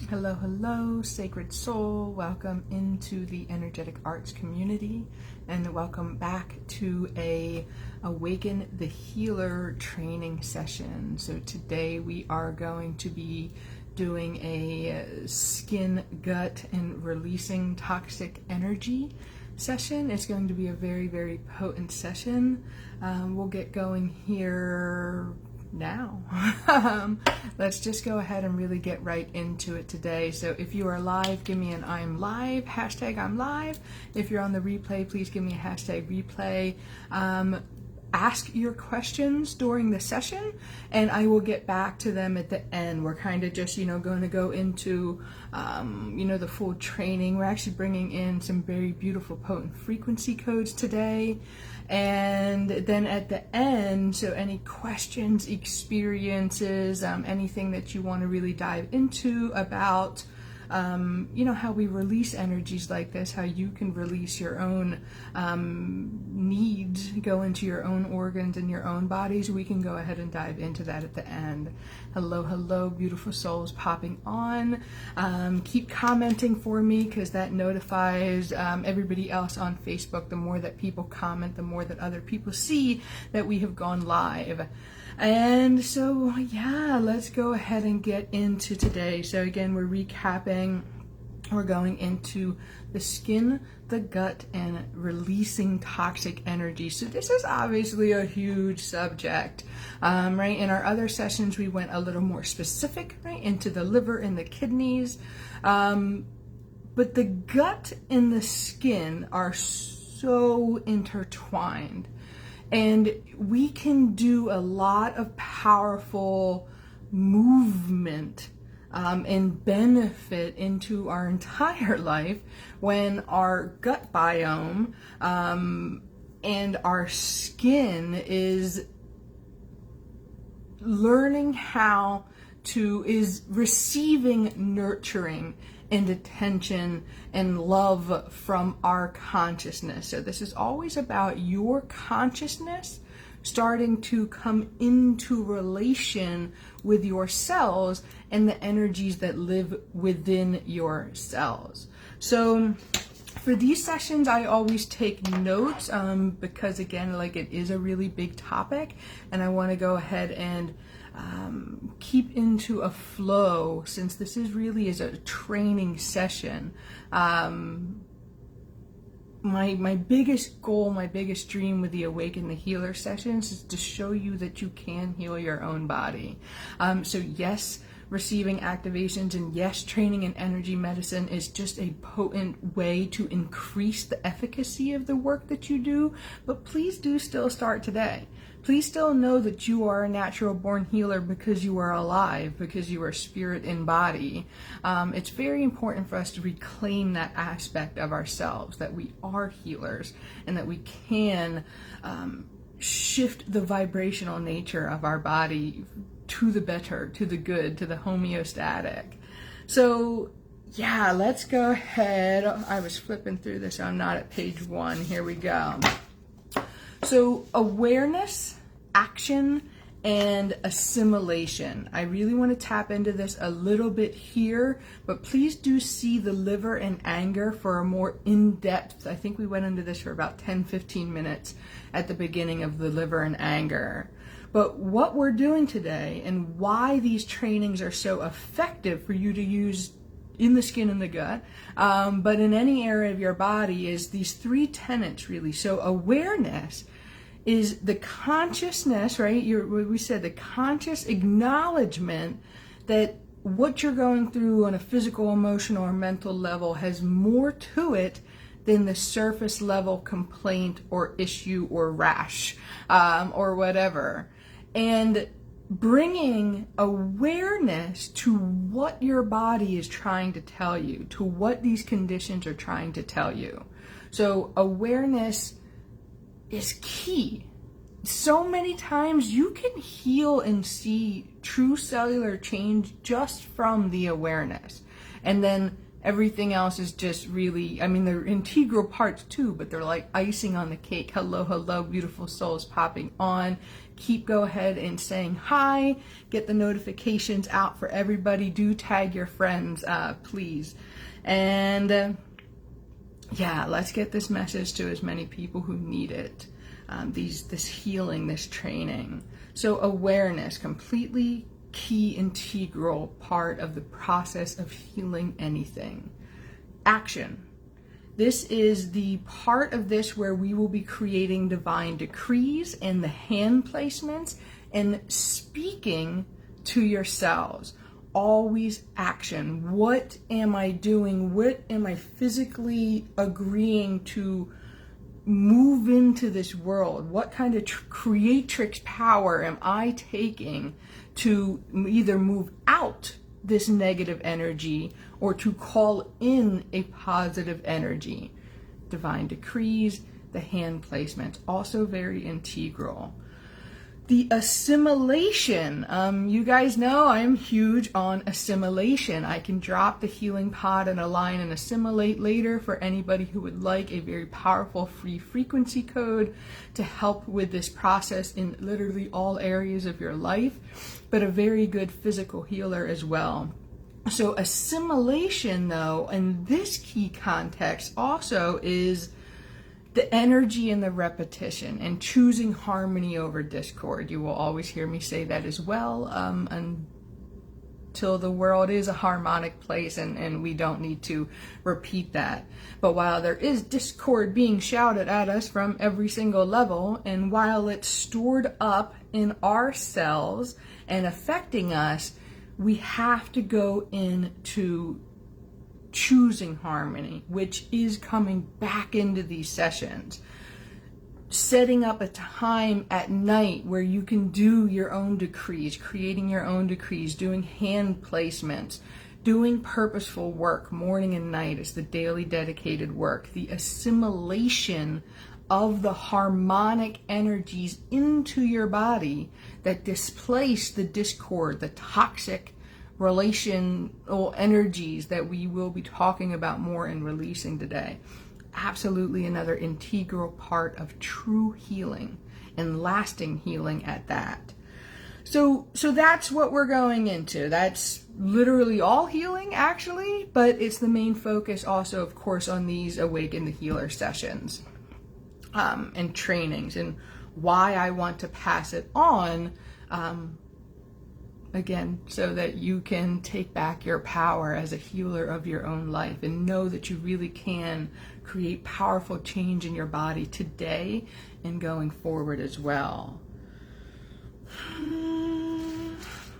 Hello, hello, sacred soul. Welcome into the energetic arts community and welcome back to a Awaken the Healer training session. So today we are going to be doing a skin, gut, and releasing toxic energy session. It's going to be a very, very potent session. We'll get going here now. Let's just go ahead and really get right into it today. So if you are live, give me an I'm live, hashtag I'm live. If you're on the replay, please give me a hashtag replay. Ask your questions during the session and I will get back to them at the end. We're kind of just, going to go into, the full training. We're actually bringing in some very beautiful potent frequency codes today. And then at the end, so any questions, experiences, anything that you want to really dive into about how we release energies like this, how you can release your own needs, go into your own organs and your own bodies, we can go ahead and dive into that at the end. Hello, hello, beautiful souls popping on. Keep commenting for me because that notifies everybody else on Facebook. The more that people comment, the more that other people see that we have gone live. And so, yeah, let's go ahead and get into today. So again, we're recapping. We're going into the skin, the gut, and releasing toxic energy. So this is obviously a huge subject, right? In our other sessions, we went a little more specific, right, into the liver and the kidneys. But the gut and the skin are so intertwined. And we can do a lot of powerful movement and benefit into our entire life when our gut biome and our skin is learning how to, is receiving nurturing and attention and love from our consciousness. So this is always about your consciousness starting to come into relation with your cells and the energies that live within your cells. So for these sessions, I always take notes because again, it is a really big topic and I want to go ahead and keep into a flow, since this is really is a training session. My biggest goal, my biggest dream with the Awaken the Healer Sessions is to show you that you can heal your own body. So yes, receiving activations and yes, training in energy medicine is just a potent way to increase the efficacy of the work that you do, but please do still start today. Please still know that you are a natural born healer because you are alive, because you are spirit in body. It's very important for us to reclaim that aspect of ourselves, that we are healers and that we can shift the vibrational nature of our body to the better, to the good, to the homeostatic. So yeah, let's go ahead. I was flipping through this, so I'm not at page 1. Here we go. So awareness, action, and assimilation. I really want to tap into this a little bit here, but please do see the liver and anger for a more in-depth. I think we went into this for about 10-15 minutes at the beginning of the liver and anger. But what we're doing today and why these trainings are so effective for you to use in the skin and the gut, but in any area of your body, is these 3 tenets really. So awareness is the consciousness, right? We said the conscious acknowledgement that what you're going through on a physical, emotional, or mental level has more to it than the surface level complaint or issue or rash or whatever. And bringing awareness to what your body is trying to tell you, to what these conditions are trying to tell you. So awareness is key. So many times you can heal and see true cellular change just from the awareness. And then Everything else is just really, I mean, they're integral parts too, but they're like icing on the cake. Hello, hello, beautiful souls popping on. Go ahead and saying hi. Get the notifications out for everybody. Do tag your friends, please. And yeah, let's get this message to as many people who need it. This healing, this training. So awareness, completely key, integral part of the process of healing anything. Action. This is the part of this where we will be creating divine decrees and the hand placements and speaking to yourselves. Always action. What am I doing? What am I physically agreeing to move into this world? What kind of creatrix power am I taking to either move out this negative energy or to call in a positive energy? Divine decrees, the hand placement, also very integral. The assimilation. You guys know I'm huge on assimilation. I can drop the healing pod and align and assimilate later for anybody who would like a very powerful free frequency code to help with this process in literally all areas of your life, but a very good physical healer as well. So assimilation, though, in this key context also is the energy and the repetition and choosing harmony over discord. You will always hear me say that as well, until the world is a harmonic place and we don't need to repeat that. But while there is discord being shouted at us from every single level, and while it's stored up in our cells and affecting us, we have to go into choosing harmony, which is coming back into these sessions. Setting up a time at night where you can do your own decrees, creating your own decrees, doing hand placements, doing purposeful work morning and night is the daily dedicated work. The assimilation of the harmonic energies into your body that displace the discord, the toxic relational energies that we will be talking about more and releasing today. Absolutely another integral part of true healing and lasting healing at that. So that's what we're going into. That's literally all healing actually, but it's the main focus also, of course, on these Awaken the Healer sessions and trainings, and why I want to pass it on again, so that you can take back your power as a healer of your own life and know that you really can create powerful change in your body today and going forward as well.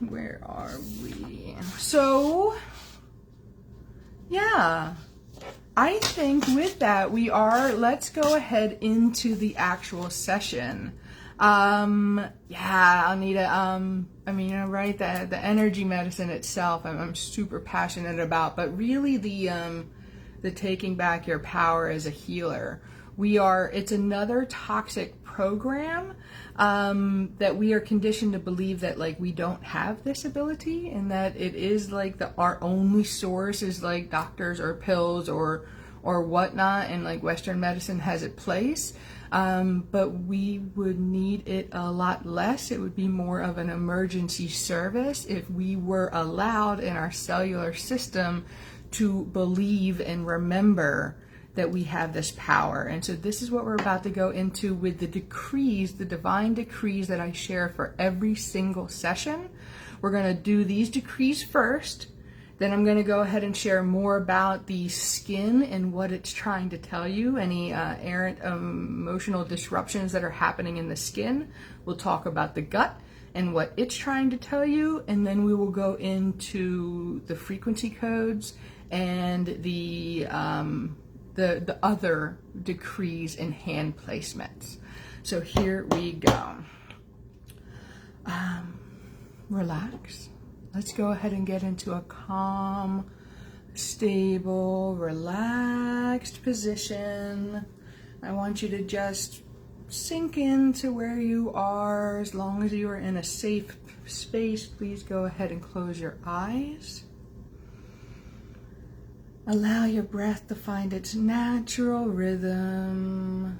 Where are we? So, yeah, I think with that let's go ahead into the actual session. Yeah, I'll need right, the energy medicine itself, I'm super passionate about, but really the taking back your power as a healer. It's another toxic program, that we are conditioned to believe that like we don't have this ability, and that it is like our only source is like doctors or pills or whatnot, and like Western medicine has its place. But we would need it a lot less. It would be more of an emergency service if we were allowed in our cellular system to believe and remember that we have this power. And so this is what we're about to go into with the decrees, the divine decrees that I share for every single session. We're going to do these decrees first. Then I'm going to go ahead and share more about the skin and what it's trying to tell you, any errant emotional disruptions that are happening in the skin. We'll talk about the gut and what it's trying to tell you, and then we will go into the frequency codes and the other decrees and hand placements. So here we go. Relax. Let's go ahead and get into a calm, stable, relaxed position. I want you to just sink into where you are. As long as you are in a safe space, please go ahead and close your eyes. Allow your breath to find its natural rhythm,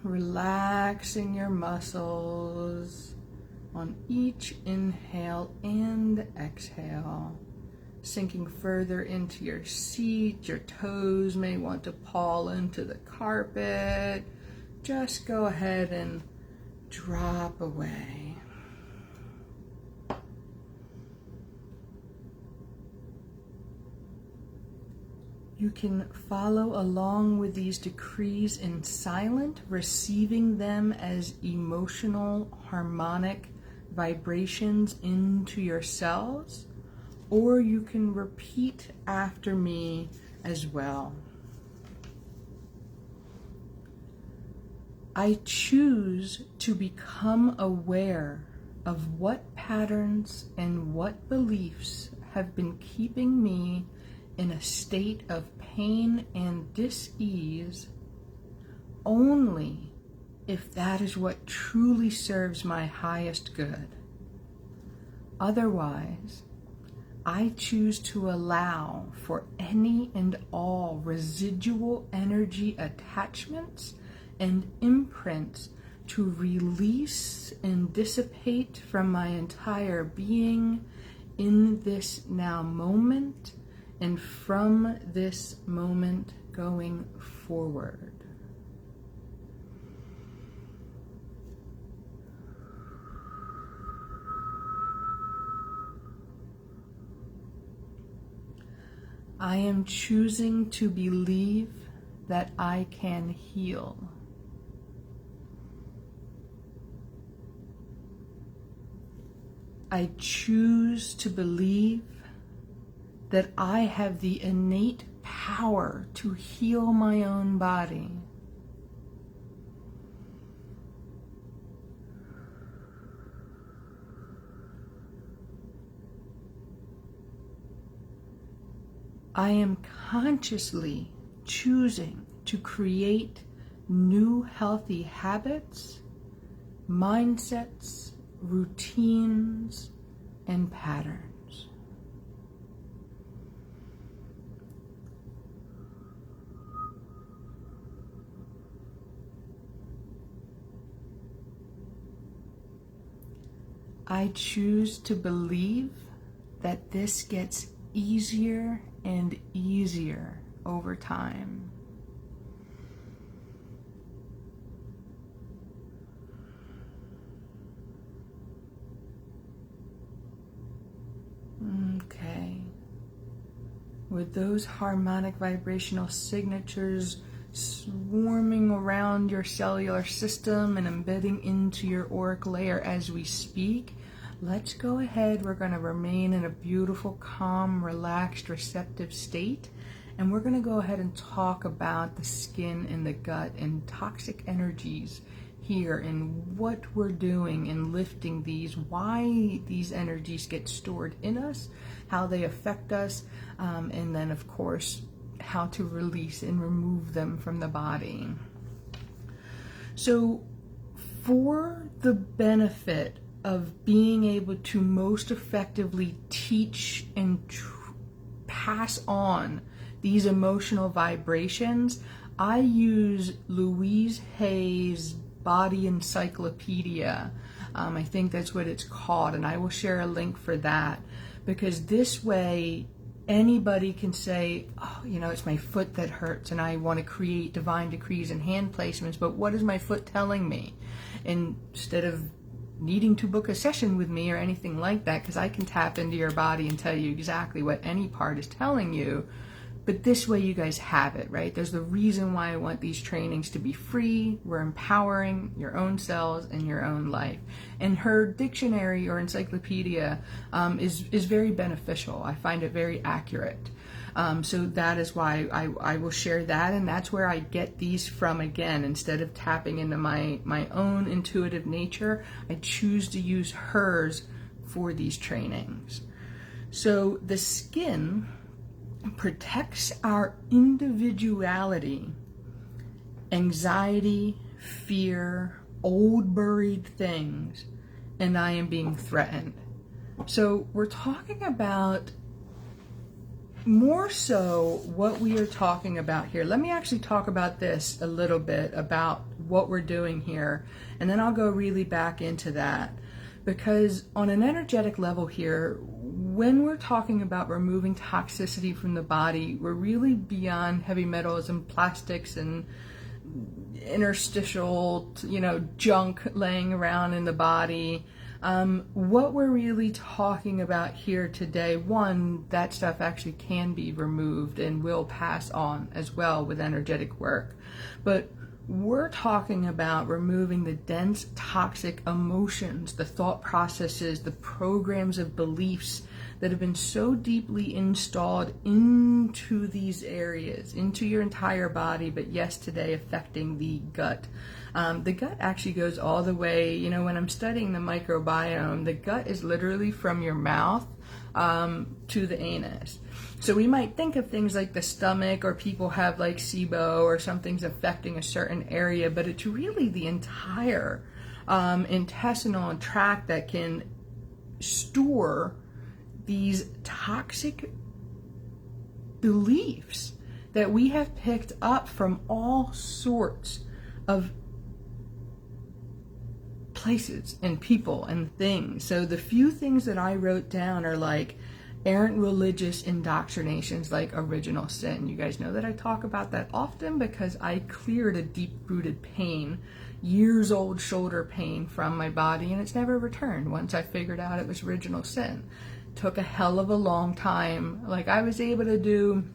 relaxing your muscles on each inhale and exhale. Sinking further into your seat, your toes may want to paw into the carpet. Just go ahead and drop away. You can follow along with these decrees in silent, receiving them as emotional, harmonic vibrations into your cells, or you can repeat after me as well. I choose to become aware of what patterns and what beliefs have been keeping me in a state of pain and dis-ease only if that is what truly serves my highest good. Otherwise, I choose to allow for any and all residual energy attachments and imprints to release and dissipate from my entire being in this now moment and from this moment going forward. I am choosing to believe that I can heal. I choose to believe that I have the innate power to heal my own body. I am consciously choosing to create new healthy habits, mindsets, routines, and patterns. I choose to believe that this gets easier and easier over time. Okay. With those harmonic vibrational signatures swarming around your cellular system and embedding into your auric layer as we speak, let's go ahead. We're going to remain in a beautiful, calm, relaxed, receptive state. And we're going to go ahead and talk about the skin and the gut and toxic energies here and what we're doing in lifting these, why these energies get stored in us, how they affect us, and then, of course, how to release and remove them from the body. So for the benefit of being able to most effectively teach and pass on these emotional vibrations, I use Louise Hay's Body Encyclopedia. I think that's what it's called, and I will share a link for that, because this way anybody can say, oh, it's my foot that hurts and I want to create divine decrees and hand placements, but what is my foot telling me? Instead of needing to book a session with me or anything like that, because I can tap into your body and tell you exactly what any part is telling you. But this way you guys have it, right? There's the reason why I want these trainings to be free. We're empowering your own cells and your own life. And her dictionary or encyclopedia is very beneficial. I find it very accurate. So that is why I will share that, and that's where I get these from. Again, instead of tapping into my own intuitive nature, I choose to use hers for these trainings. So the skin protects our individuality, anxiety, fear, old buried things, and I am being threatened. So we're talking about more so what we are talking about here, let me actually talk about this a little bit, about what we're doing here, and then I'll go really back into that. Because on an energetic level here, when we're talking about removing toxicity from the body, we're really beyond heavy metals and plastics and interstitial, junk laying around in the body. What we're really talking about here today, one, that stuff actually can be removed and will pass on as well with energetic work. But we're talking about removing the dense, toxic emotions, the thought processes, the programs of beliefs that have been so deeply installed into these areas, into your entire body, but yes, today affecting the gut. The gut actually goes all the way, when I'm studying the microbiome, the gut is literally from your mouth to the anus. So we might think of things like the stomach, or people have like SIBO or something's affecting a certain area, but it's really the entire intestinal tract that can store these toxic beliefs that we have picked up from all sorts of places and people and things. So the few things that I wrote down are like errant religious indoctrinations, like original sin. You guys know that I talk about that often because I cleared a deep-rooted pain, years old shoulder pain from my body, and it's never returned once I figured out it was original sin. Took a hell of a long time. Like, I was able to do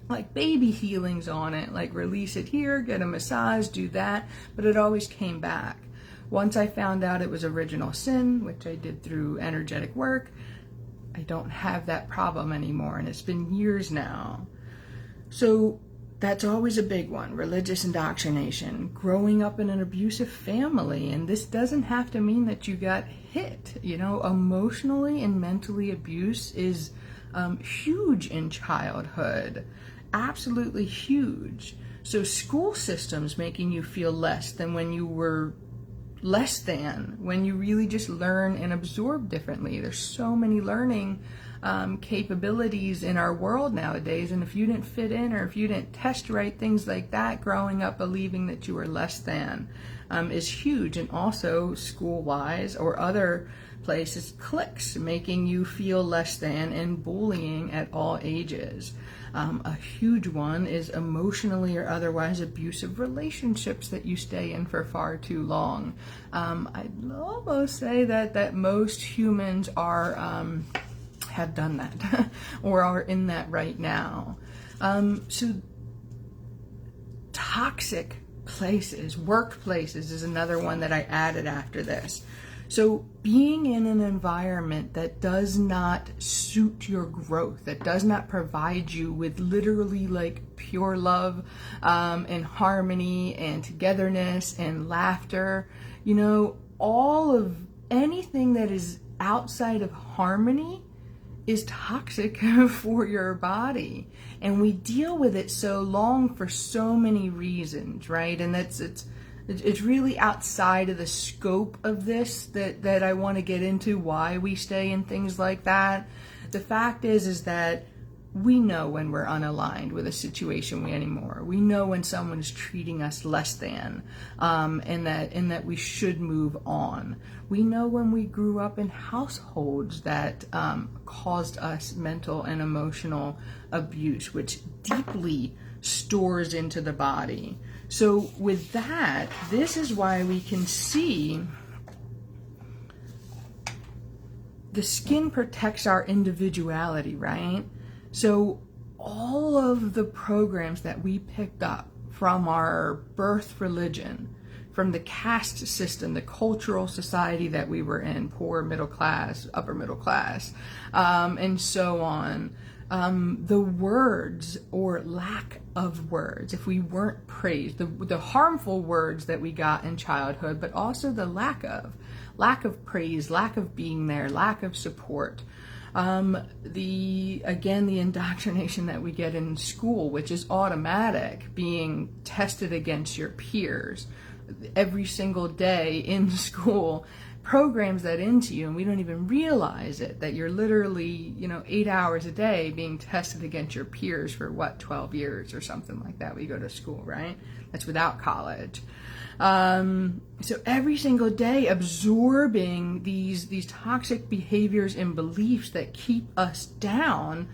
like baby healings on it, like release it here, get a massage, do that, but it always came back. Once I found out it was original sin, which I did through energetic work, I don't have that problem anymore, and it's been years now. So that's always a big one, religious indoctrination, growing up in an abusive family, and this doesn't have to mean that you got hit. Emotionally and mentally abuse is huge in childhood, absolutely huge. So school systems making you feel less than when you were less than, when you really just learn and absorb differently. There's so many learning capabilities in our world nowadays, and if you didn't fit in, or if you didn't test right, things like that, growing up believing that you were less than is huge. And also school-wise or other places, cliques making you feel less than, and bullying at all ages. A huge one is emotionally or otherwise abusive relationships that you stay in for far too long. I'd almost say that most humans are have done that or are in that right now. So toxic places, workplaces is another one that I added after this. So being in an environment that does not suit your growth, that does not provide you with literally like pure love and harmony and togetherness and laughter, all of anything that is outside of harmony is toxic for your body. And we deal with it so long for so many reasons, right? And it's really outside of the scope of this that I want to get into, why we stay in things like that. The fact is that we know when we're unaligned with a situation anymore. We know when someone is treating us less than, and that we should move on. We know when we grew up in households that caused us mental and emotional abuse, which deeply stores into the body. So with that, this is why we can see the skin protects our individuality, right? So all of the programs that we picked up from our birth religion, from the caste system, the cultural society that we were in, poor, middle class, upper middle class, and so on, the words or lack of words, if we weren't praised, the harmful words that we got in childhood, but also the lack of praise, lack of being there, lack of support. The indoctrination that we get in school, which is automatic, being tested against your peers every single day in school, programs that into you, and we don't even realize it, that you're literally, 8 hours a day being tested against your peers for 12 years or something like that. We go to school, right? That's without college. So every single day absorbing these toxic behaviors and beliefs that keep us down,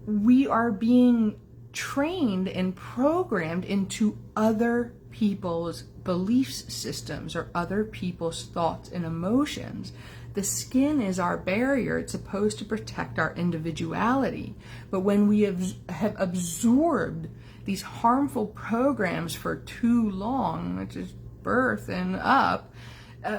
we are being trained and programmed into other people's belief systems or other people's thoughts and emotions. The skin is our barrier. It's supposed to protect our individuality. But when we have absorbed these harmful programs for too long, which is birth and up,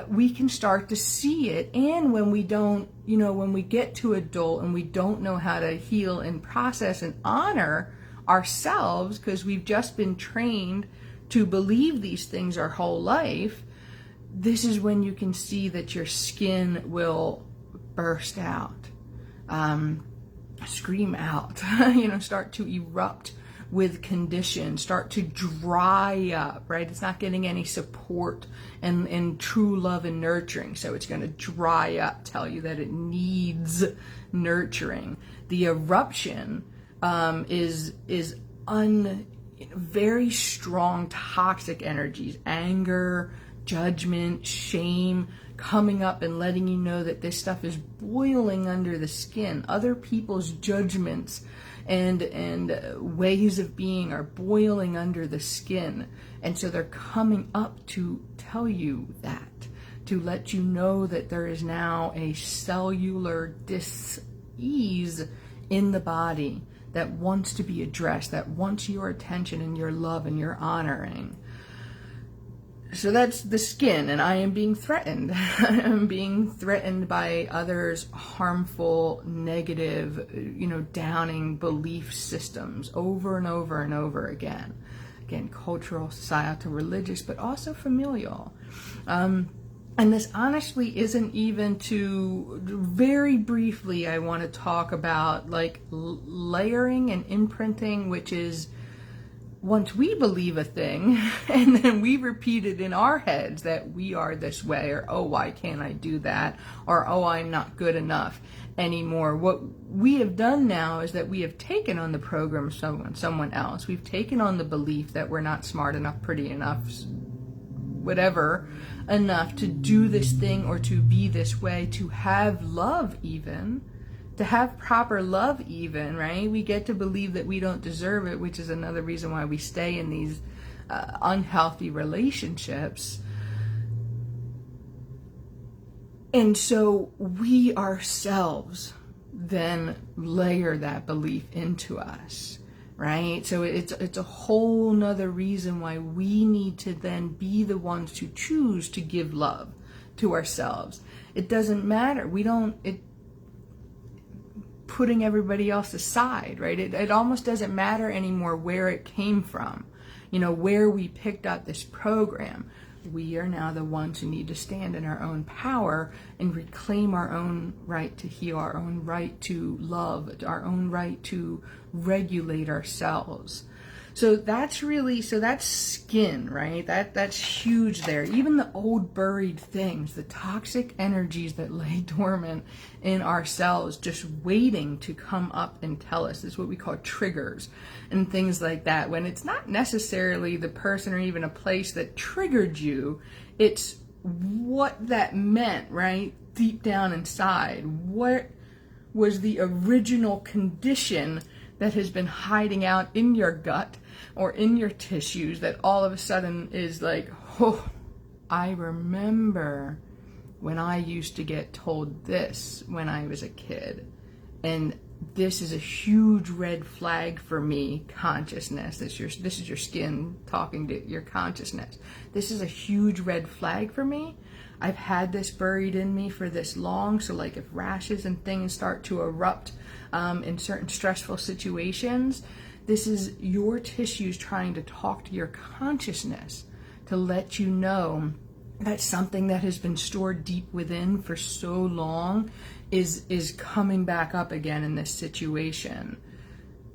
we can start to see it. And when we don't, when we get to adult and we don't know how to heal and process and honor ourselves, because we've just been trained to believe these things our whole life, this is when you can see that your skin will burst out, scream out, start to erupt with conditions, start to dry up, right? It's not getting any support and true love and nurturing, so it's going to dry up, tell you that it needs nurturing. The eruption is very strong toxic energies, anger, judgment, shame, coming up and letting you know that this stuff is boiling under the skin. Other people's judgments and ways of being are boiling under the skin. And so they're coming up to tell you that, to let you know that there is now a cellular dis-ease in the body that wants to be addressed, that wants your attention and your love and your honoring. So that's the skin, and I am being threatened. I am being threatened by others' harmful, negative, downing belief systems over and over and over again. Again, cultural, societal, religious, but also familial. And this honestly isn't even to, very briefly, I want to talk about layering and imprinting, which is once we believe a thing and then we repeat it in our heads that we are this way, or, oh, why can't I do that? Or, oh, I'm not good enough anymore. What we have done now is that we have taken on the program of someone else. We've taken on the belief that we're not smart enough, pretty enough, whatever enough to do this thing or to be this way, to have love even, to have proper love even, right? We get to believe that we don't deserve it, which is another reason why we stay in these unhealthy relationships. And so we ourselves then layer that belief into us, right? So it's a whole nother reason why we need to then be the ones to choose to give love to ourselves. It doesn't matter. Putting everybody else aside, right? It almost doesn't matter anymore where it came from, where we picked up this program. We are now the ones who need to stand in our own power and reclaim our own right to heal, our own right to love, our own right to regulate ourselves. So that's skin, right? That's huge there. Even the old buried things, the toxic energies that lay dormant in ourselves, just waiting to come up and tell us. This is what we call triggers and things like that. When it's not necessarily the person or even a place that triggered you, it's what that meant, right? Deep down inside. What was the original condition that has been hiding out in your gut or in your tissues that all of a sudden is like, oh, I remember when I used to get told this when I was a kid. And this is a huge red flag for me, consciousness. This is your skin talking to your consciousness. This is a huge red flag for me. I've had this buried in me for this long. So if rashes and things start to erupt in certain stressful situations, this is your tissues trying to talk to your consciousness to let you know that something that has been stored deep within for so long is coming back up again in this situation.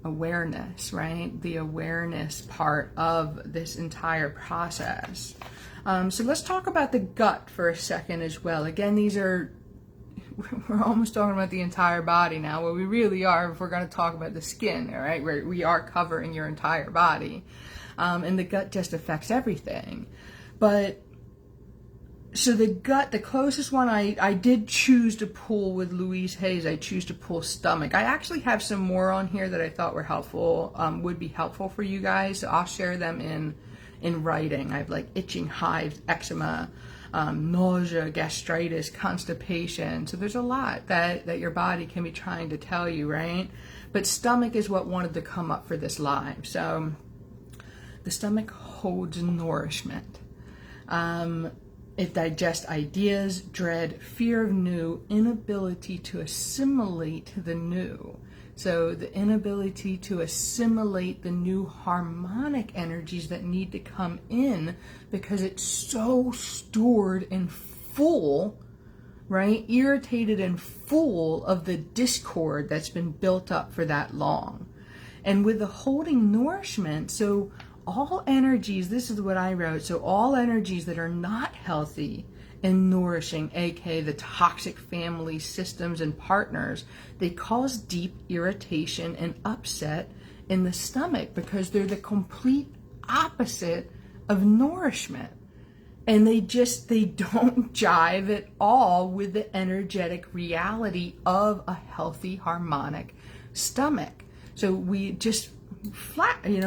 Awareness, right? The awareness part of this entire process. So let's talk about the gut for a second as well. Again, we're almost talking about the entire body now. Well, we really are if we're going to talk about the skin, all right? Where we are covering your entire body. And the gut just affects everything. But so the gut, the closest one I did choose to pull with Louise Hayes, I choose to pull stomach. I actually have some more on here that I thought were helpful, would be helpful for you guys. So I'll share them in writing. I have like itching, hives, eczema, nausea, gastritis, constipation. So there's a lot that your body can be trying to tell you, right? But stomach is what wanted to come up for this live. So the stomach holds nourishment. It digests ideas, dread, fear of new, inability to assimilate the new. So the inability to assimilate the new harmonic energies that need to come in because it's so stored and full, right? Irritated and full of the discord that's been built up for that long. And with the holding nourishment, so all energies, this is what I wrote, so all energies that are not healthy and nourishing, aka the toxic family systems and partners, they cause deep irritation and upset in the stomach because they're the complete opposite of nourishment. And they don't jive at all with the energetic reality of a healthy, harmonic stomach. So we just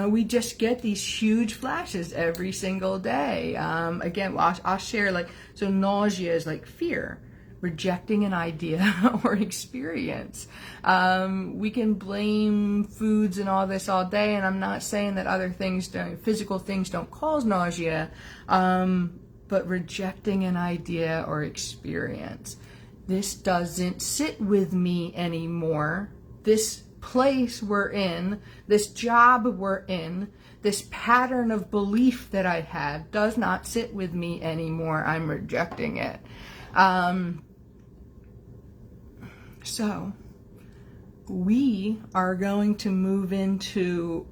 we just get these huge flashes every single day. Again, I'll share so nausea is like fear, rejecting an idea or experience. We can blame foods and all this all day, and I'm not saying that other things, physical things don't cause nausea, but rejecting an idea or experience. This doesn't sit with me anymore. This place we're in, this job we're in, this pattern of belief that I have does not sit with me anymore. I'm rejecting it. So we are going to move into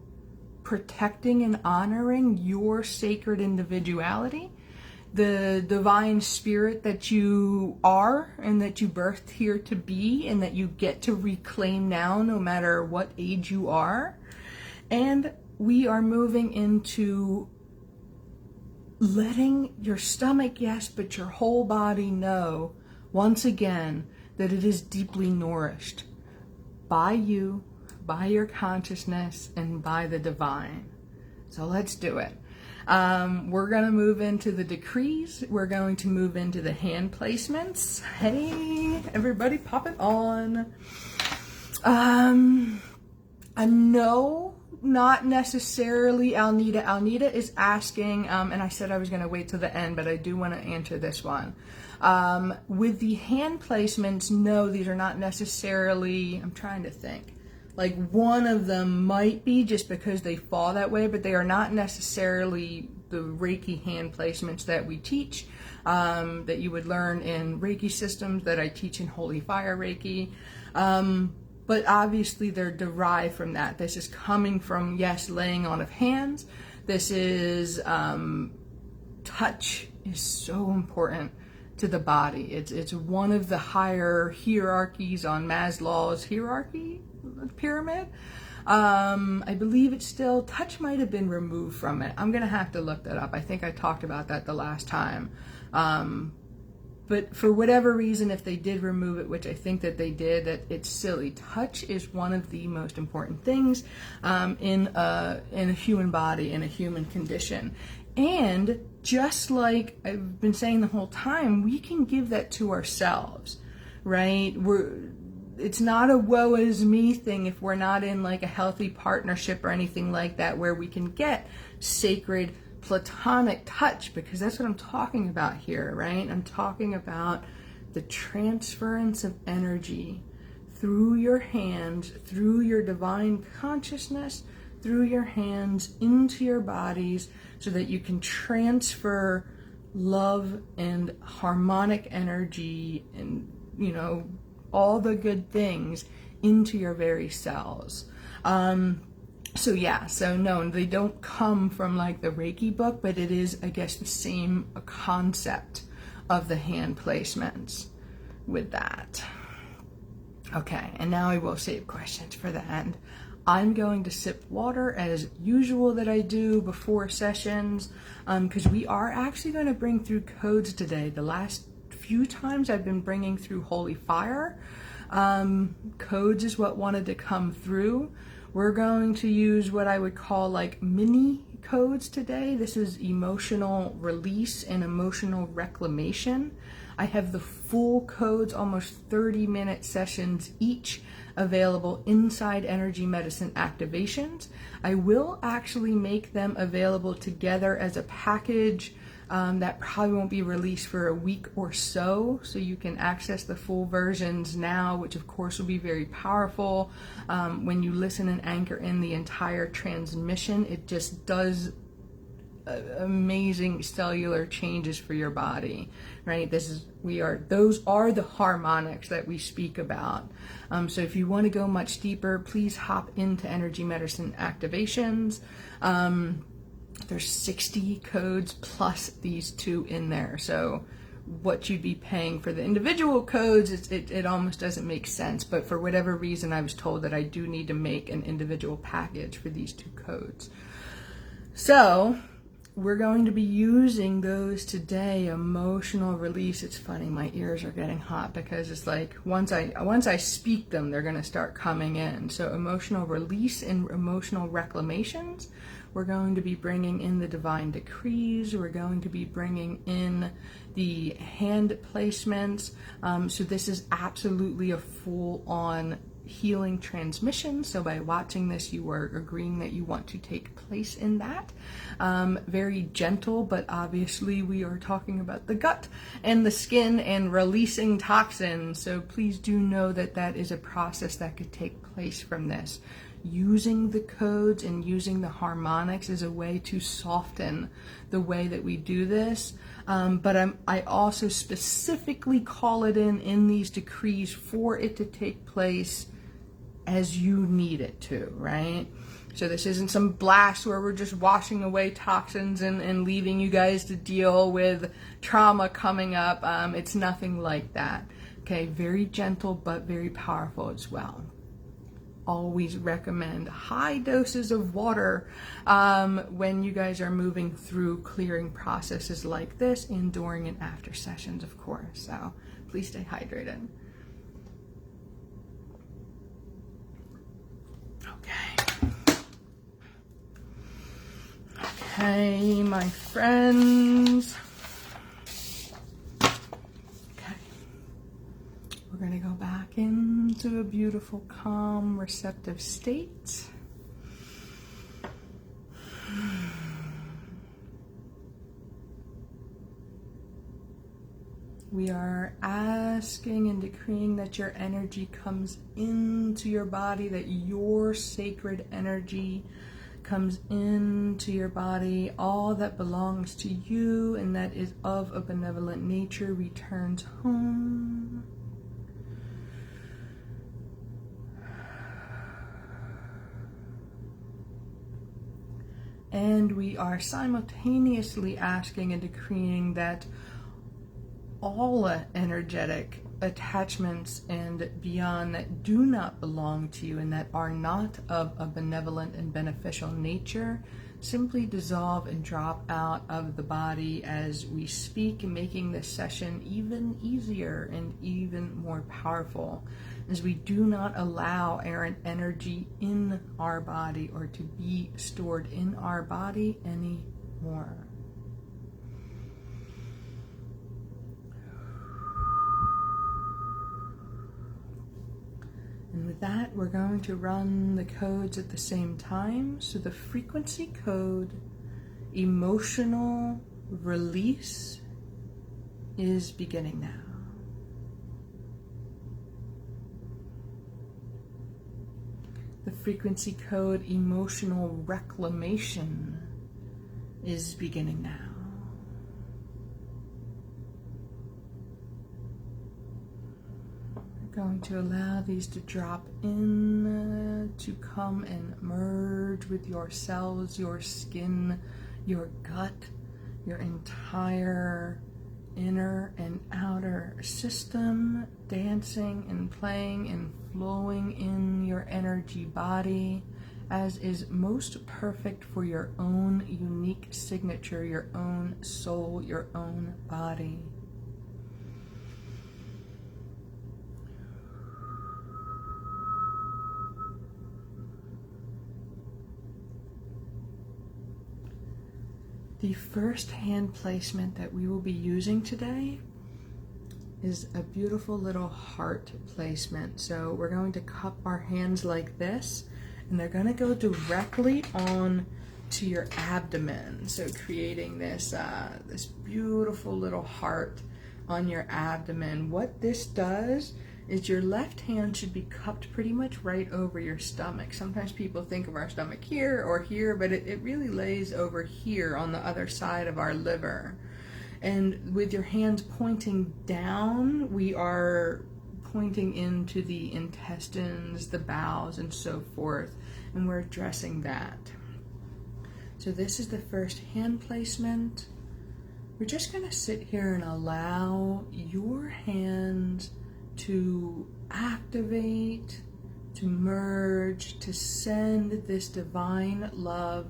protecting and honoring your sacred individuality, the divine spirit that you are and that you birthed here to be and that you get to reclaim now no matter what age you are. And we are moving into letting your stomach, yes, but your whole body know once again that it is deeply nourished by you, by your consciousness, and by the divine. So let's do it. We're going to move into the decrees. We're going to move into the hand placements. Hey, everybody pop it on. I know not necessarily Alnita. Alnita is asking, and I said I was going to wait till the end, but I do want to answer this one. With the hand placements, no, these are not necessarily, I'm trying to think. Like one of them might be just because they fall that way, but they are not necessarily the Reiki hand placements that we teach, that you would learn in Reiki systems that I teach in Holy Fire Reiki. But obviously they're derived from that. This is coming from, yes, laying on of hands. This is, touch is so important to the body. It's one of the higher hierarchies on Maslow's hierarchy pyramid. I believe it's still, touch might have been removed from it. I'm gonna have to look that up. I think I talked about that the last time. But for whatever reason, if they did remove it, which I think that they did, that it's silly. Touch is one of the most important things in a human body, in a human condition. And just like I've been saying the whole time, we can give that to ourselves, right? It's not a woe is me thing if we're not in like a healthy partnership or anything like that where we can get sacred platonic touch, because that's what I'm talking about here, right? I'm talking about the transference of energy through your hands, through your divine consciousness, through your hands into your bodies, so that you can transfer love and harmonic energy and, all the good things into your very cells. So yeah, so no, they don't come from like the Reiki book, but it is, I guess, the same concept of the hand placements with that. Okay, and now I will save questions for the end. I'm going to sip water as usual that I do before sessions, because we are actually going to bring through codes today. The last few times I've been bringing through Holy Fire. Codes is what wanted to come through. We're going to use what I would call like mini codes today. This is emotional release and emotional reclamation. I have the full codes, almost 30-minute sessions each, available inside Energy Medicine Activations. I will actually make them available together as a package that probably won't be released for a week or so you can access the full versions now, which of course will be very powerful. When you listen and anchor in the entire transmission, it just does amazing cellular changes for your body, right? Those are the harmonics that we speak about. So if you want to go much deeper, please hop into Energy Medicine Activations. There's 60 codes plus these two in there. So what you'd be paying for the individual codes, it almost doesn't make sense. But for whatever reason, I was told that I do need to make an individual package for these two codes. So we're going to be using those today. Emotional release. It's funny, my ears are getting hot because it's like once I speak them, they're going to start coming in. So emotional release and emotional reclamations. We're going to be bringing in the divine decrees. We're going to be bringing in the hand placements. So this is absolutely a full-on healing transmission. So by watching this, you are agreeing that you want to take place in that. Very gentle, but obviously we are talking about the gut and the skin and releasing toxins. So please do know that that is a process that could take place from this. Using the codes and using the harmonics is a way to soften the way that we do this. But I also specifically call it in these decrees for it to take place as you need it to, right? So this isn't some blast where we're just washing away toxins and leaving you guys to deal with trauma coming up. It's nothing like that. Okay, very gentle but very powerful as well. Always recommend high doses of water when you guys are moving through clearing processes like this, and during and after sessions, of course. So please stay hydrated. Okay, my friends. We're going to go back into a beautiful, calm, receptive state. We are asking and decreeing that your energy comes into your body, that your sacred energy comes into your body. All that belongs to you and that is of a benevolent nature returns home. And we are simultaneously asking and decreeing that all energetic attachments and beyond that do not belong to you and that are not of a benevolent and beneficial nature simply dissolve and drop out of the body as we speak, making this session even easier and even more powerful, as we do not allow errant energy in our body or to be stored in our body anymore. And with that, we're going to run the codes at the same time. So the frequency code, emotional release, is beginning now. The frequency code, emotional reclamation, is beginning now. Going to allow these to drop in, to come and merge with your cells, your skin, your gut, your entire inner and outer system, dancing and playing and flowing in your energy body as is most perfect for your own unique signature, your own soul, your own body. The first hand placement that we will be using today is a beautiful little heart placement. So we're going to cup our hands like this, and they're going to go directly on to your abdomen. So creating this, this beautiful little heart on your abdomen. What this does is your left hand should be cupped pretty much right over your stomach. Sometimes people think of our stomach here or here, but it really lays over here on the other side of our liver. And with your hands pointing down, we are pointing into the intestines, the bowels, and so forth, and we're addressing that. So this is the first hand placement. We're just going to sit here and allow your hands to activate, to merge, to send this divine love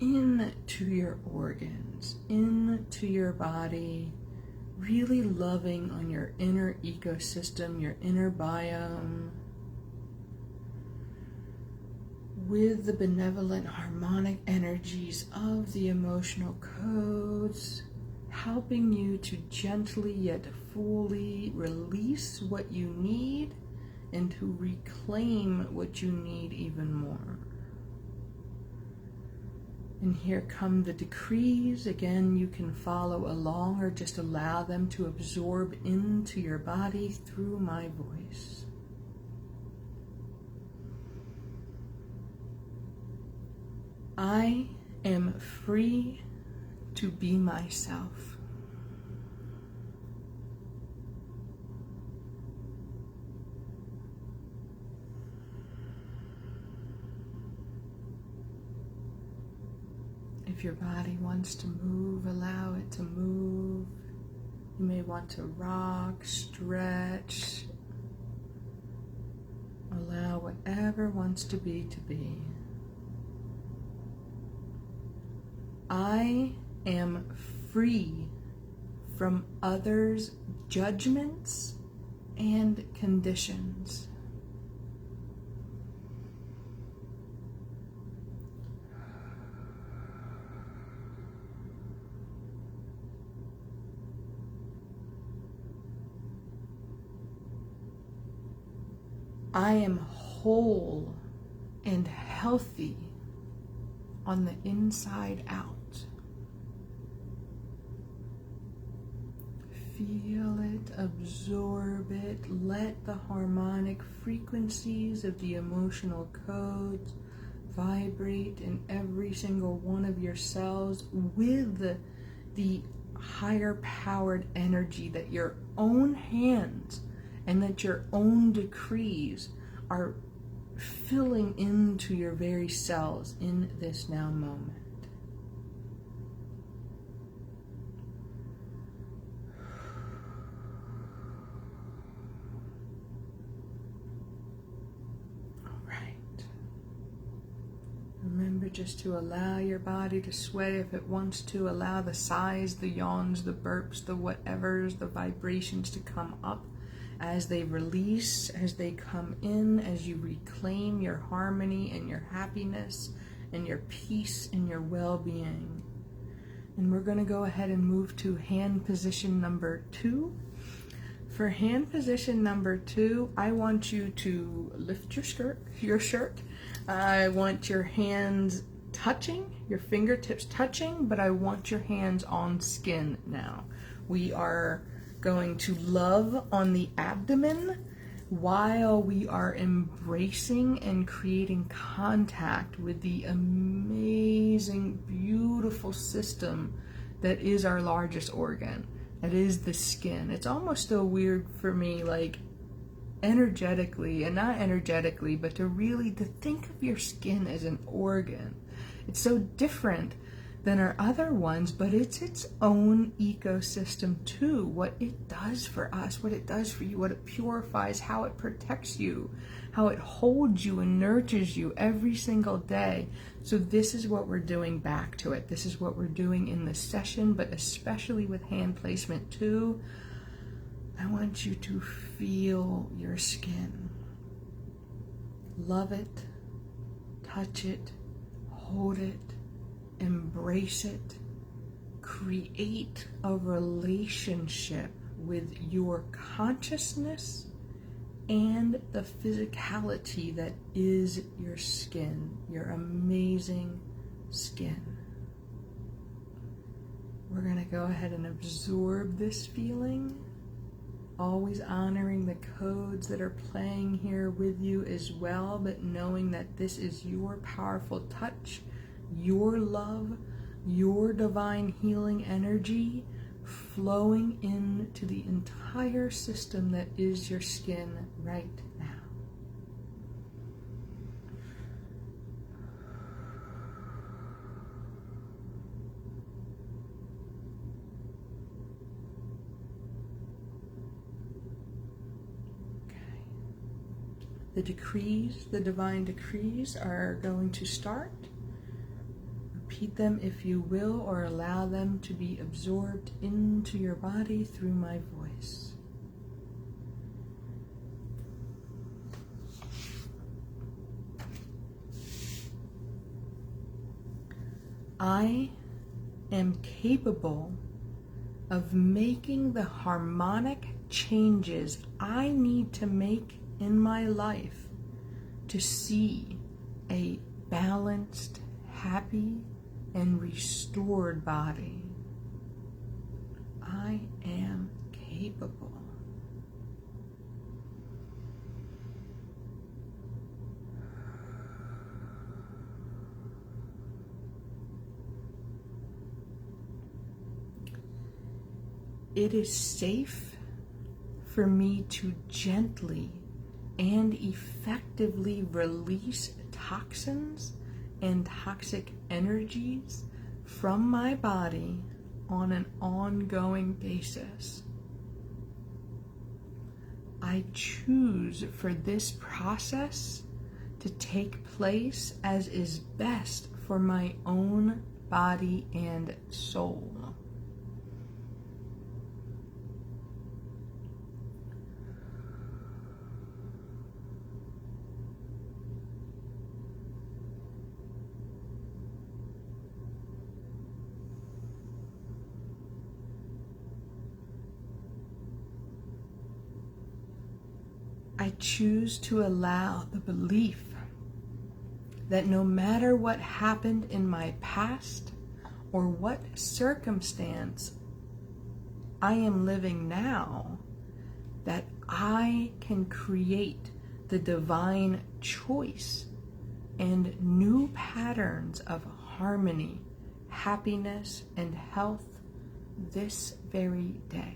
into your organs, into your body, really loving on your inner ecosystem, your inner biome, with the benevolent harmonic energies of the emotional codes, helping you to gently yet fully release what you need and to reclaim what you need even more. And here come the decrees. Again, you can follow along or just allow them to absorb into your body through my voice. I am free to be myself. If your body wants to move, allow it to move. You may want to rock, stretch, allow whatever wants to be. I am free from others' judgments and conditions. I am whole and healthy on the inside out. Feel it, absorb it, let the harmonic frequencies of the emotional codes vibrate in every single one of your cells with the higher powered energy that your own hands and that your own decrees are filling into your very cells in this now moment. Remember just to allow your body to sway if it wants to. Allow the sighs, the yawns, the burps, the whatevers, the vibrations to come up as they release, as they come in, as you reclaim your harmony and your happiness and your peace and your well-being. And we're going to go ahead and move to hand position number 2. For hand position number 2, I want you to lift your shirt. I want your hands touching, your fingertips touching, but I want your hands on skin now. We are going to love on the abdomen while we are embracing and creating contact with the amazing, beautiful system that is our largest organ. That is the skin. It's almost still weird for me, like energetically, and not energetically, but to really to think of your skin as an organ. It's so different than our other ones, but it's its own ecosystem too. What it does for us, what it does for you, what it purifies, how it protects you, how it holds you and nurtures you every single day. So this is what we're doing back to it. This is what we're doing in this session, but especially with hand placement too. I want you to feel your skin. Love it, touch it, hold it, embrace it. Create a relationship with your consciousness and the physicality that is your skin, your amazing skin. We're going to go ahead and absorb this feeling, always honoring the codes that are playing here with you as well, but knowing that this is your powerful touch, your love, your divine healing energy flowing into the entire system that is your skin right now. Okay. The decrees, the divine decrees are going to start. Repeat them if you will, or allow them to be absorbed into your body through my voice. I am capable of making the harmonic changes I need to make in my life to see a balanced, happy, and restored body. I am capable. It is safe for me to gently and effectively release toxins and toxic energies from my body on an ongoing basis. I choose for this process to take place as is best for my own body and soul. I choose to allow the belief that no matter what happened in my past or what circumstance I am living now, that I can create the divine choice and new patterns of harmony, happiness, and health this very day.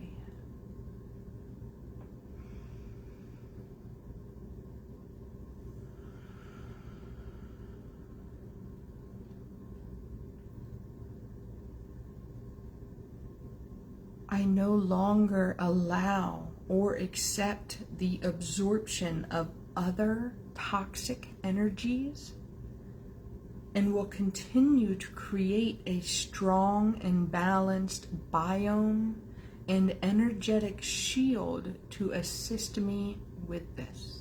I no longer allow or accept the absorption of other toxic energies and will continue to create a strong and balanced biome and energetic shield to assist me with this.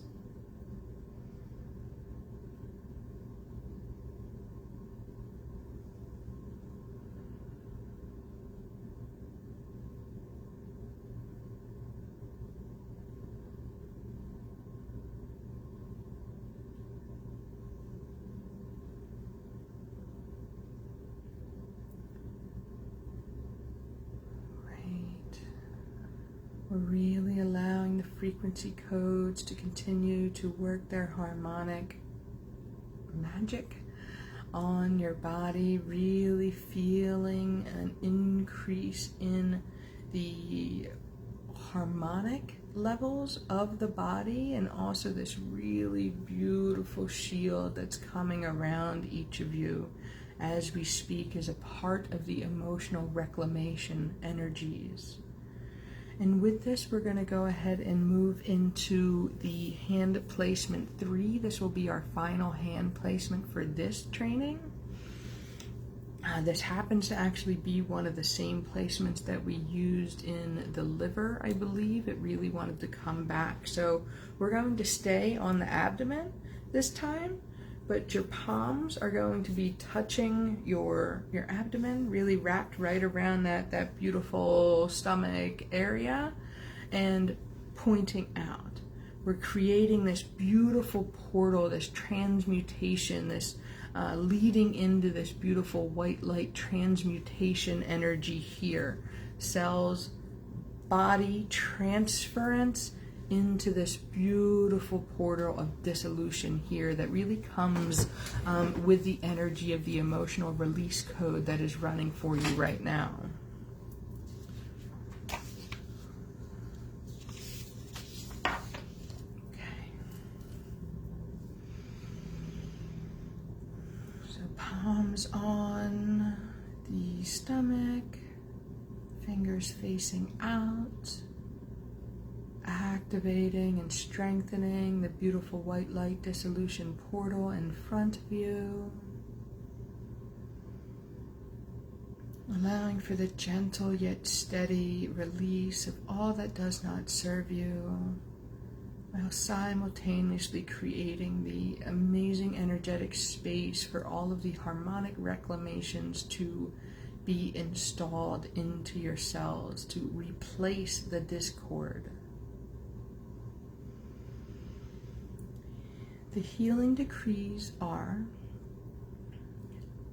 We're really allowing the frequency codes to continue to work their harmonic magic on your body, really feeling an increase in the harmonic levels of the body, and also this really beautiful shield that's coming around each of you as we speak as a part of the emotional reclamation energies. And with this, we're going to go ahead and move into the hand placement 3. This will be our final hand placement for this training. This happens to actually be one of the same placements that we used in the liver, I believe. It really wanted to come back. So we're going to stay on the abdomen this time, but your palms are going to be touching your abdomen, really wrapped right around that beautiful stomach area and pointing out. We're creating this beautiful portal, this transmutation, this leading into this beautiful white light transmutation energy here. Cells, body transference into this beautiful portal of dissolution here that really comes with the energy of the emotional release code that is running for you right now. Palms on the stomach, fingers facing out, activating and strengthening the beautiful white light dissolution portal in front of you. Allowing for the gentle yet steady release of all that does not serve you, while simultaneously creating the amazing energetic space for all of the harmonic reclamations to be installed into your cells to replace the discord. The healing decrees are: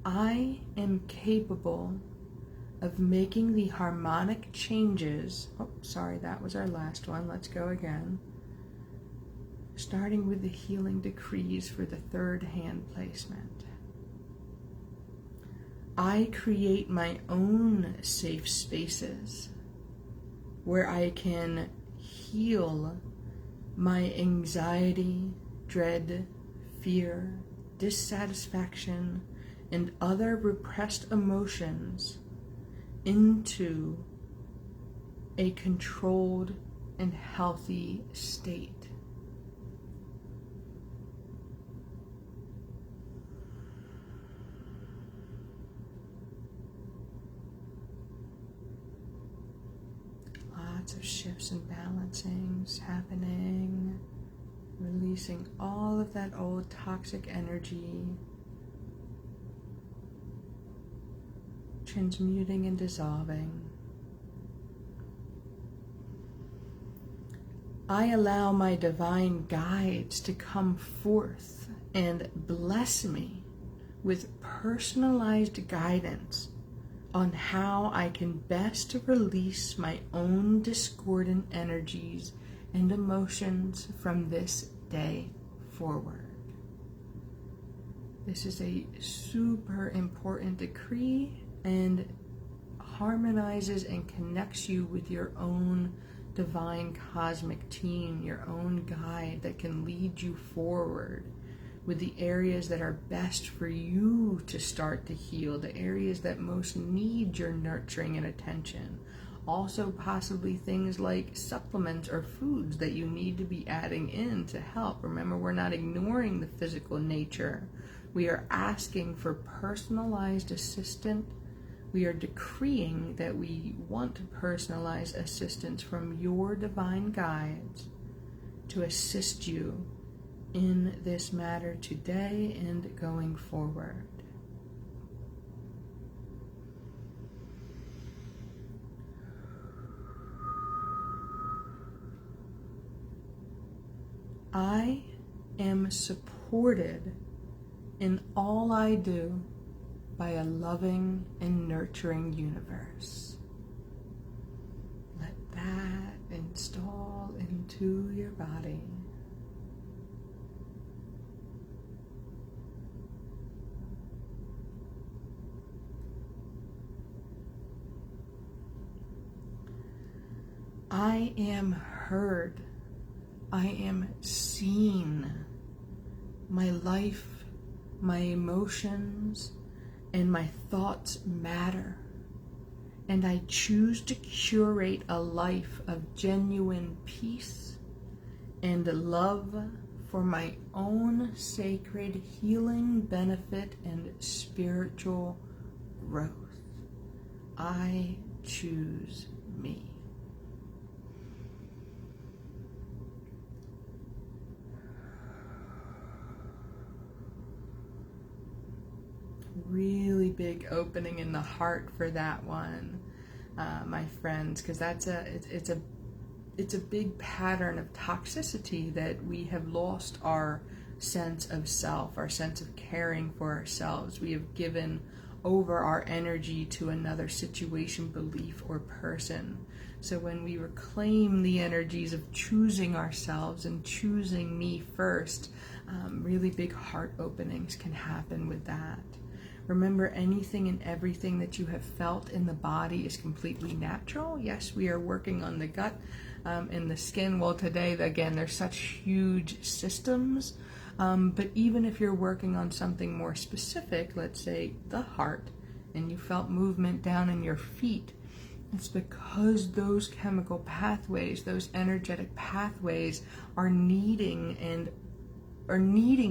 I am capable of making the harmonic changes. Oh, sorry, that was our last one. Let's go again. Starting with the healing decrees for the third hand placement. I create my own safe spaces where I can heal my anxiety, dread, fear, dissatisfaction, and other repressed emotions into a controlled and healthy state. Lots of shifts and balancings happening, releasing all of that old toxic energy, transmuting and dissolving. I allow my divine guides to come forth and bless me with personalized guidance on how I can best release my own discordant energies and emotions from this day forward. This is a super important decree and harmonizes and connects you with your own divine cosmic team, your own guide that can lead you forward with the areas that are best for you to start to heal, the areas that most need your nurturing and attention. Also possibly things like supplements or foods that you need to be adding in to help. Remember, we're not ignoring the physical nature. We are asking for personalized assistance. We are decreeing that we want personalized assistance from your divine guides to assist you in this matter today and going forward. I am supported in all I do by a loving and nurturing universe. Let that install into your body. I am heard. I am seen. My life, my emotions, and my thoughts matter. And I choose to curate a life of genuine peace and love for my own sacred healing, benefit, and spiritual growth. I choose me. Really big opening in the heart for that one, my friends, because it's a big pattern of toxicity that we have lost our sense of self, our sense of caring for ourselves. We have given over our energy to another situation, belief, or person. So when we reclaim the energies of choosing ourselves and choosing me first, really big heart openings can happen with that. Remember, anything and everything that you have felt in the body is completely natural. Yes, we are working on the gut and the skin. Well, today, again, there's such huge systems. But even if you're working on something more specific, let's say the heart, and you felt movement down in your feet, it's because those chemical pathways, those energetic pathways are needing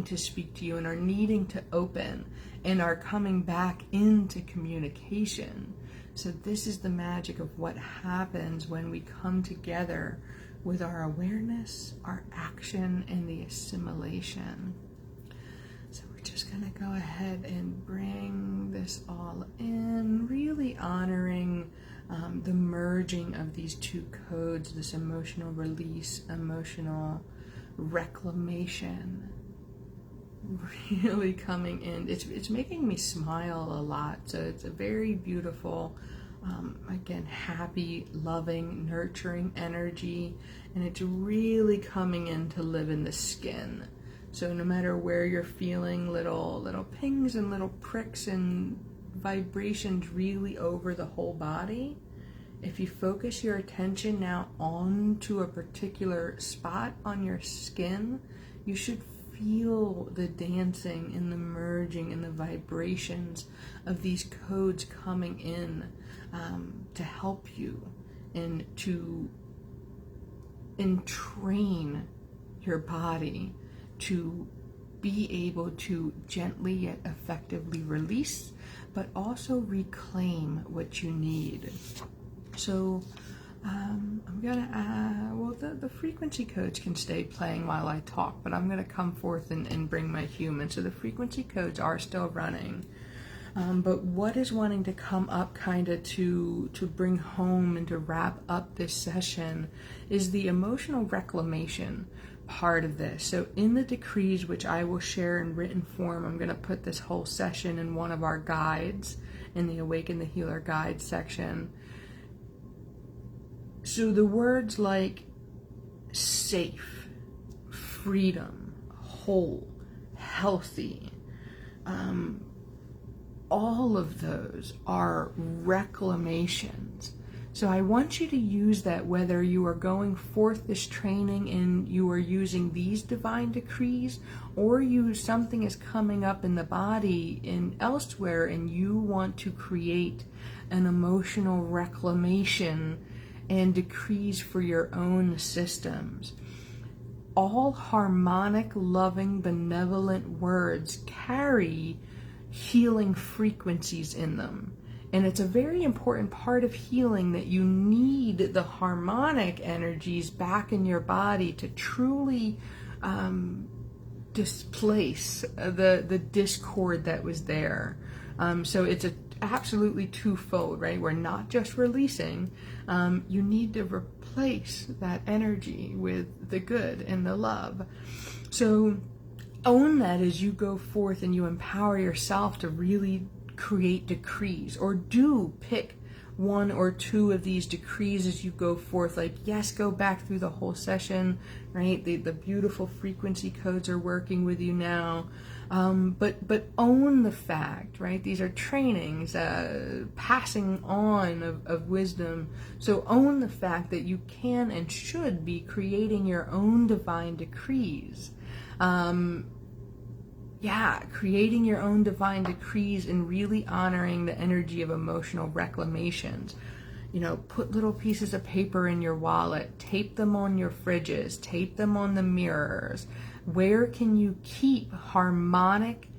to speak to you and are needing to open and are coming back into communication. So this is the magic of what happens when we come together with our awareness, our action, and the assimilation. So we're just going to go ahead and bring this all in, really honoring the merging of these two codes, this emotional release, emotional reclamation, really coming in. It's making me smile a lot. So it's a very beautiful, again, happy, loving, nurturing energy, and it's really coming in to live in the skin. So no matter where you're feeling little pings and little pricks and vibrations really over the whole body, if you focus your attention now onto a particular spot on your skin, you should feel the dancing and the merging and the vibrations of these codes coming in to help you and to entrain your body to be able to gently yet effectively release, but also reclaim what you need. So I'm gonna, the frequency codes can stay playing while I talk, but I'm gonna come forth and bring my human. So the frequency codes are still running. But what is wanting to come up kind of to bring home and to wrap up this session is the emotional reclamation part of this. So in the decrees, which I will share in written form, I'm going to put this whole session in one of our guides, in the Awaken the Healer guide section. So the words like safe, freedom, whole, healthy, all of those are reclamations. So I want you to use that whether you are going forth this training and you are using these divine decrees, or something is coming up in the body and elsewhere and you want to create an emotional reclamation and decrees for your own systems. All harmonic, loving, benevolent words carry healing frequencies in them. And it's a very important part of healing that you need the harmonic energies back in your body to truly displace the discord that was there. So it's absolutely twofold, right? We're not just releasing. You need to replace that energy with the good and the love. So own that as you go forth and you empower yourself to really create decrees, or do pick one or two of these decrees as you go forth. Like, yes, go back through the whole session, right? The beautiful frequency codes are working with you now. But own the fact, right? These are trainings, passing on of wisdom. So own the fact that you can and should be creating your own divine decrees. Creating your own divine decrees and really honoring the energy of emotional reclamations. Put little pieces of paper in your wallet, tape them on your fridges, tape them on the mirrors. Where can you keep harmonic,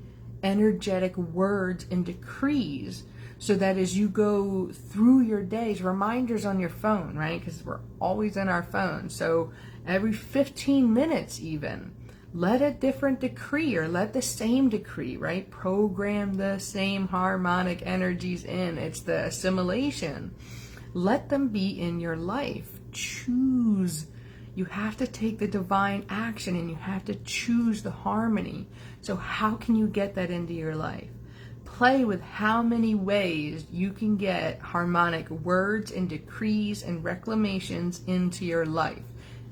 energetic words and decrees so that as you go through your days, reminders on your phone, right? Because we're always in our phone. So every 15 minutes even, let a different decree or let the same decree, right? Program the same harmonic energies in. It's the assimilation. Let them be in your life. Choose. You have to take the divine action and you have to choose the harmony. So how can you get that into your life? Play with how many ways you can get harmonic words and decrees and reclamations into your life,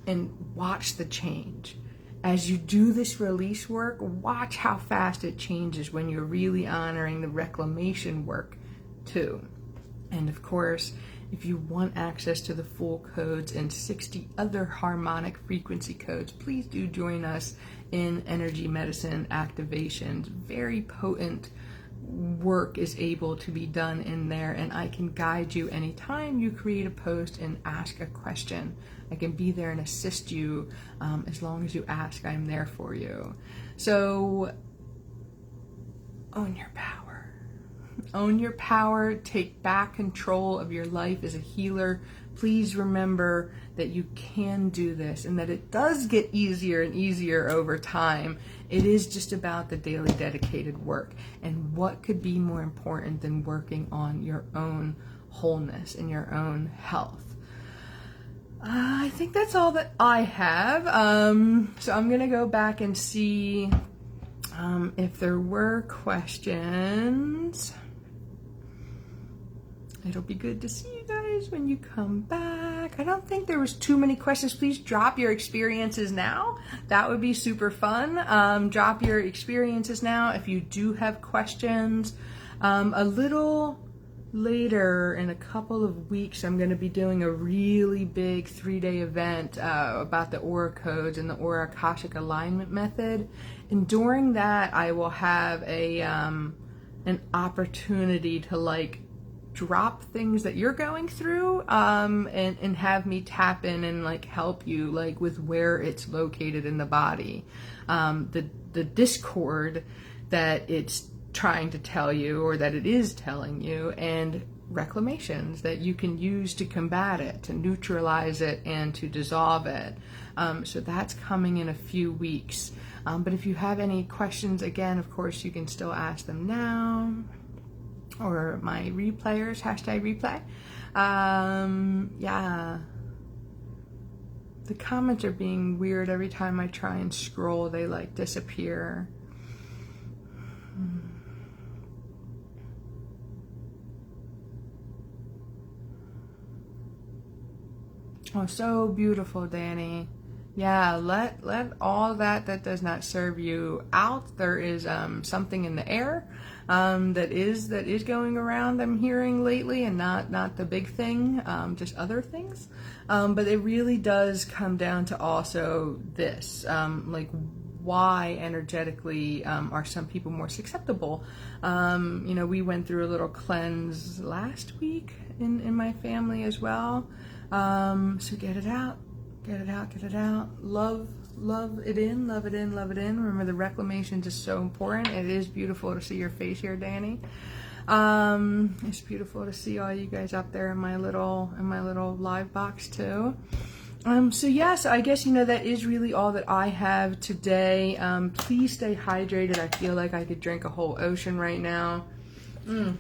and watch the change. As you do this release work, watch how fast it changes when you're really honoring the reclamation work too. And of course, if you want access to the full codes and 60 other harmonic frequency codes, please do join us in energy medicine activations. Very potent work is able to be done in there, and I can guide you anytime you create a post and ask a question. I can be there and assist you as long as you ask. I'm there for you. So own your power. Own your power. Take back control of your life as a healer. Please remember that you can do this and that it does get easier and easier over time. It is just about the daily dedicated work. And what could be more important than working on your own wholeness and your own health? I think that's all that I have. So I'm going to go back and see if there were questions. It'll be good to see you guys when you come back. I don't think there was too many questions. Please drop your experiences now. That would be super fun. Drop your experiences now if you do have questions. A little later in a couple of weeks, I'm going to be doing a really big 3-day event about the Aura codes and the Aura Akashic alignment method. And during that, I will have an opportunity to drop things that you're going through and have me tap in and help you with where it's located in the body, the discord that it's trying to tell you or that it is telling you, and reclamations that you can use to combat it, to neutralize it, and to dissolve it. So that's coming in a few weeks. But if you have any questions, again, of course, you can still ask them now. Or my replayers, #replay. The comments are being weird. Every time I try and scroll, they disappear. Oh, so beautiful, Danny. Yeah, let all that does not serve you out. There is something in the air that is going around, I'm hearing lately, and not the big thing, just other things. But it really does come down to also this, why energetically are some people more susceptible. We went through a little cleanse last week in my family as well. So get it out. Get it out, get it out. Love it in, love it in, love it in. Remember, the reclamations is so important. It is beautiful to see your face here, Danny. It's beautiful to see all you guys up there in my little live box too. So I guess that is really all that I have today. Please stay hydrated. I feel like I could drink a whole ocean right now. I'm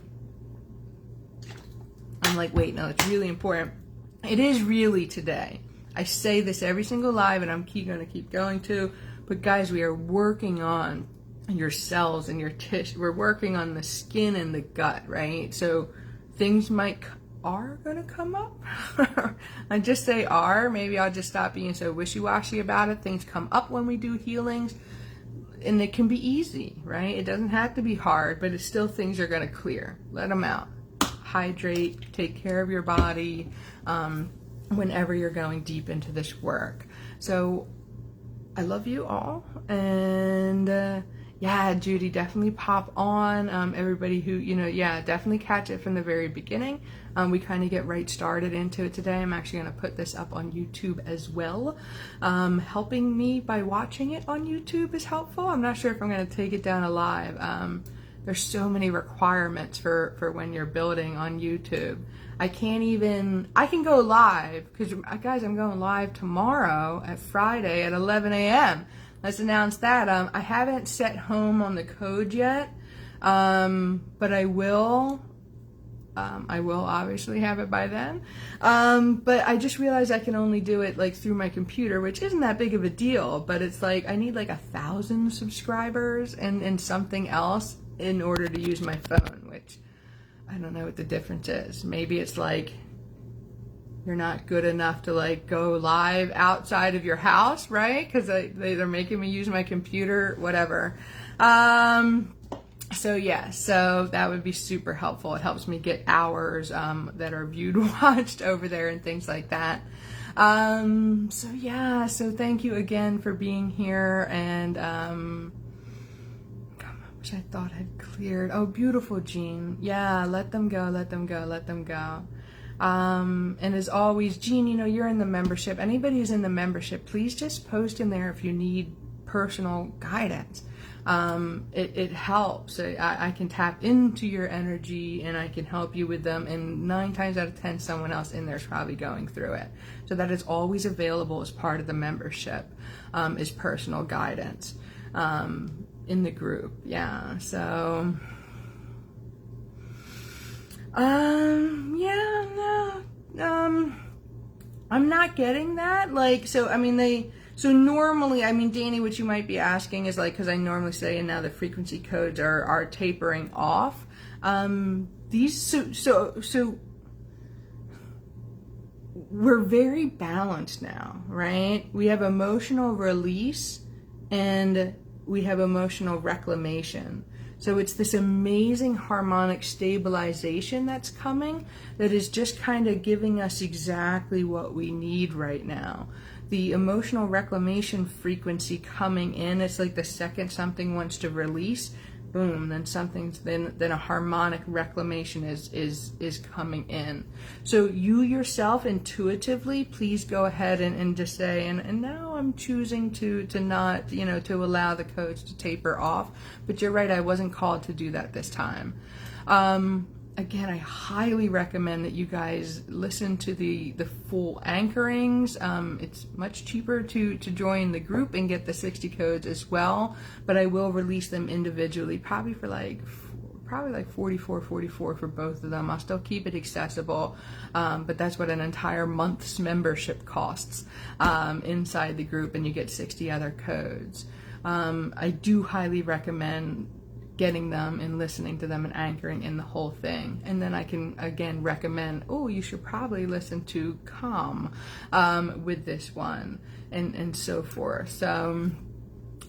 wait, no, it's really important. It is really today. I say this every single live, and I'm going to keep going to. But guys, we are working on your cells and your tissue. We're working on the skin and the gut, right? So things are going to come up. I just say are. Maybe I'll just stop being so wishy-washy about it. Things come up when we do healings. and it can be easy, right? It doesn't have to be hard, but it's still things you're going to clear. Let them out. Hydrate, take care of your body whenever you're going deep into this work. So I love you all, and yeah, Judy, definitely pop on. Everybody who, definitely catch it from the very beginning. We kind of get right started into it today. I'm actually going to put this up on YouTube as well. Helping me by watching it on YouTube is helpful. I'm not sure if I'm going to take it down alive. There's so many requirements for when you're building on YouTube. I can go live, because guys, I'm going live tomorrow at Friday at 11 a.m. Let's announce that. I haven't set home on the code yet, but I will. I will obviously have it by then. But I just realized I can only do it like through my computer, which isn't that big of a deal, but it's like I need like 1,000 subscribers and something else in order to use my phone, which I don't know what the difference is. Maybe it's like you're not good enough to like go live outside of your house, right? Because they're making me use my computer, whatever. So yeah, so that would be super helpful. It helps me get hours that are viewed, watched over there and things like that. So yeah, so thank you again for being here. And which I thought had cleared. Oh, beautiful, Jean. Yeah, let them go, let them go, let them go. And as always, Jean, you're in the membership. Anybody who's in the membership, please just post in there if you need personal guidance. It helps. I can tap into your energy and I can help you with them. And 9 times out of 10, someone else in there is probably going through it. So that is always available as part of the membership, is personal guidance, in the group. Yeah. So, yeah, no, I'm not getting that. Like, so, I mean, so normally, I mean, Danny, what you might be asking is like, because I normally say, and now the frequency codes are tapering off. So we're very balanced now, right? We have emotional release and we have emotional reclamation. So it's this amazing harmonic stabilization that's coming that is just kind of giving us exactly what we need right now. The emotional reclamation frequency coming in, it's like the second something wants to release, boom, then a harmonic reclamation is coming in. So you yourself intuitively, please go ahead and just say, and now I'm choosing to not, to allow the codes to taper off. But you're right, I wasn't called to do that this time. Again, I highly recommend that you guys listen to the full anchorings. It's much cheaper to join the group and get the 60 codes as well, but I will release them individually, probably like $44.44 for both of them. I'll still keep it accessible, but that's what an entire month's membership costs inside the group, and you get 60 other codes. I do highly recommend getting them and listening to them and anchoring in the whole thing. And then I can again recommend, oh, you should probably listen to Calm with this one, and so forth. So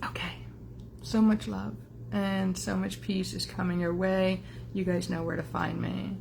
okay, so much love and so much peace is coming your way. You guys know where to find me.